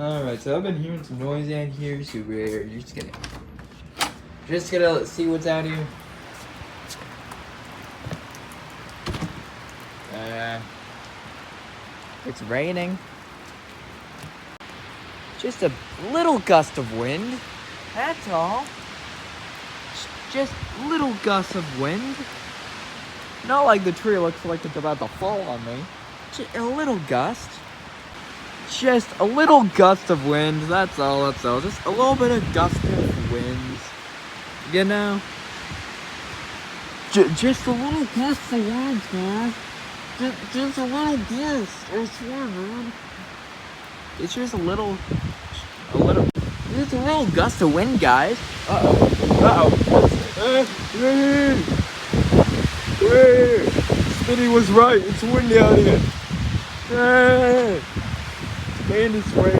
Alright, so I've been hearing some noise out here, so we're just gonna see what's out here. It's raining. Just a little gust of wind. That's all. Just little gusts of wind. Not like the tree looks like it's about to fall on me. Just a little gust. Just a little gust of wind. That's all. Just a little bit of gust of wind. You know? Just a little gust of wind, man. Just a little gust. I swear, man. It's just a little. Just a little gust of wind, guys. Smitty was right. It's windy out here. Man, it's raining.